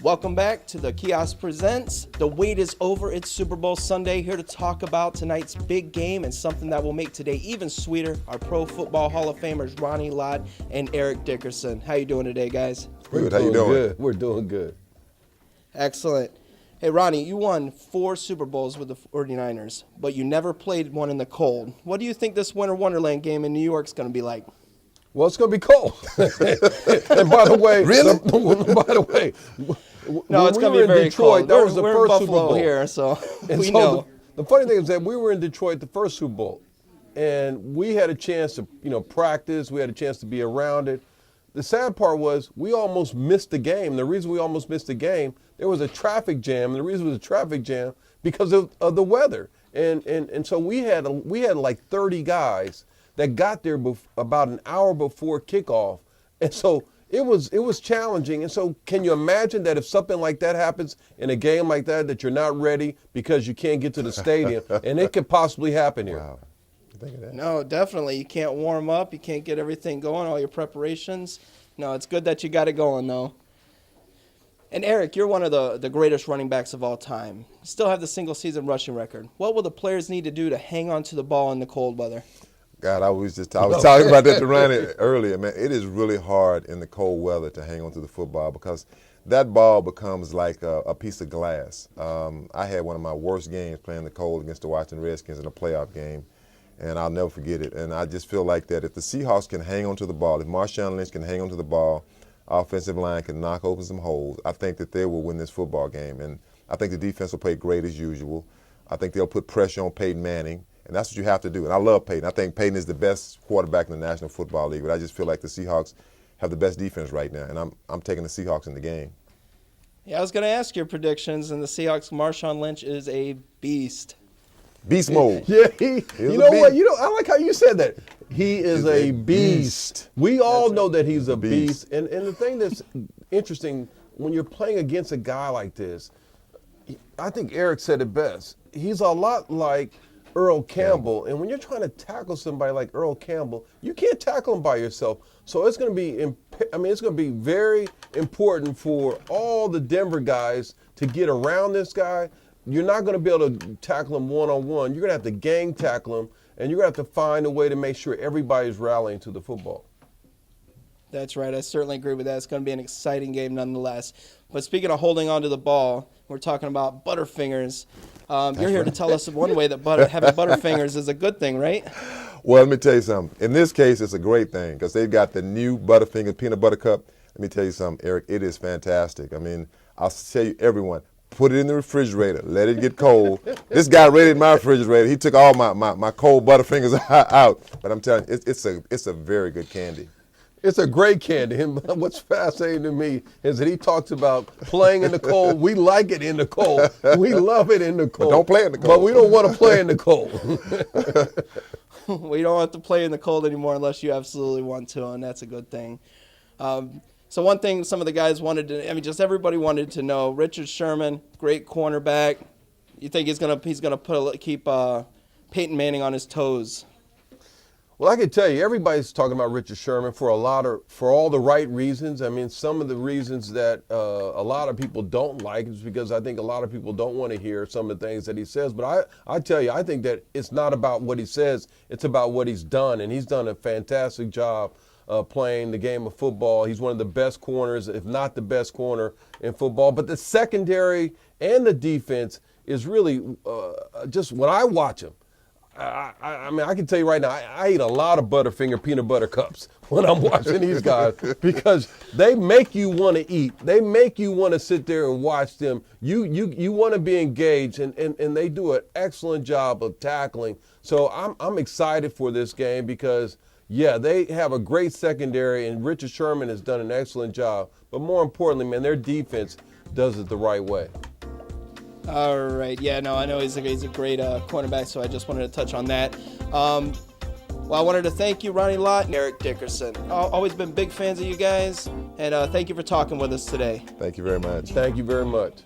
Welcome back to the Kiosk Presents. The wait is over. It's Super Bowl Sunday. Here to talk about tonight's big game and something that will make today even sweeter. Our Pro Football Hall of Famers Ronnie, Lott, and Eric Dickerson. How you doing today, guys? Good. How you doing? Good. We're doing good. Excellent. Hey, Ronnie, you won 4 Super Bowls with the 49ers, but you never played one in the cold. What do you think this Winter Wonderland game in New York is going to be like? Well, it's going to be cold. And by the way, Really? By the way, No, it's going to be very Detroit, cold. That was the we're first in Super Buffalo Bowl here, so And we so know. The funny thing is that we were in Detroit the first Super Bowl, and we had a chance to, practice. We had a chance to be around it. The sad part was we almost missed the game. The reason we almost missed the game, there was a traffic jam. And the reason it was a traffic jam because of the weather. And so we had like 30 guys that got there about an hour before kickoff. And so it was challenging. And so can you imagine that if something like that happens in a game like that you're not ready because you can't get to the stadium, and it could possibly happen here. Wow. Think of that. No, definitely. You can't warm up. You can't get everything going, all your preparations. No, it's good that you got it going, though. And, Eric, you're one of the greatest running backs of all time. You still have the single-season rushing record. What will the players need to do to hang on to the ball in the cold weather? God, I was talking about that to Ronnie earlier, man. It is really hard in the cold weather to hang on to the football because that ball becomes like a piece of glass. I had one of my worst games playing the cold against the Washington Redskins in a playoff game, and I'll never forget it. And I just feel like that if the Seahawks can hang on to the ball, if Marshawn Lynch can hang on to the ball, offensive line can knock open some holes, I think that they will win this football game. And I think the defense will play great as usual. I think they'll put pressure on Peyton Manning. And that's what you have to do. And I love Peyton. I think Peyton is the best quarterback in the National Football League. But I just feel like the Seahawks have the best defense right now. And I'm taking the Seahawks in the game. Yeah, I was going to ask your predictions, and the Seahawks, Marshawn Lynch is a beast. Beast mode. Yeah, you know what? beast. I like how you said that. He is a beast. We all know that he's a beast. And the thing that's interesting, when you're playing against a guy like this, I think Eric said it best. He's a lot like Earl Campbell, and when you're trying to tackle somebody like Earl Campbell, you can't tackle him by yourself. So it's going to be very important for all the Denver guys to get around this guy. You're not going to be able to tackle him one-on-one. You're going to have to gang tackle him, and you're going to have to find a way to make sure everybody's rallying to the football. That's right. I certainly agree with that. It's going to be an exciting game nonetheless. But speaking of holding on to the ball, we're talking about Butterfingers. You're here to tell us one way that having Butterfingers is a good thing, right? Well, let me tell you something. In this case, it's a great thing because they've got the new Butterfingers peanut butter cup. Let me tell you something, Eric. It is fantastic. I mean, I'll tell you, everyone, put it in the refrigerator. Let it get cold. This guy raided my refrigerator. He took all my cold Butterfingers out. But I'm telling you, it's a very good candy. It's a great candy. And what's fascinating to me is that he talks about playing in the cold. We like it in the cold. We love it in the cold. But don't play in the cold. But we don't want to play in the cold. We don't have to play in the cold anymore unless you absolutely want to, and that's a good thing. So one thing some of the guys just everybody wanted to know, Richard Sherman, great cornerback. You think he's gonna keep Peyton Manning on his toes? Well, I can tell you, everybody's talking about Richard Sherman for all the right reasons. I mean, some of the reasons that a lot of people don't like is because I think a lot of people don't want to hear some of the things that he says. But I tell you, I think that it's not about what he says, it's about what he's done. And he's done a fantastic job playing the game of football. He's one of the best corners, if not the best corner in football. But the secondary and the defense is really just when I watch him, I mean, I can tell you right now, I eat a lot of Butterfinger peanut butter cups when I'm watching these guys because they make you want to eat. They make you want to sit there and watch them. You want to be engaged, and they do an excellent job of tackling. So I'm excited for this game because, yeah, they have a great secondary, and Richard Sherman has done an excellent job. But more importantly, man, their defense does it the right way. All right. Yeah, no, I know he's a great cornerback, so I just wanted to touch on that. Well, I wanted to thank you, Ronnie Lott and Eric Dickerson. Always been big fans of you guys, and thank you for talking with us today. Thank you very much. Thank you very much.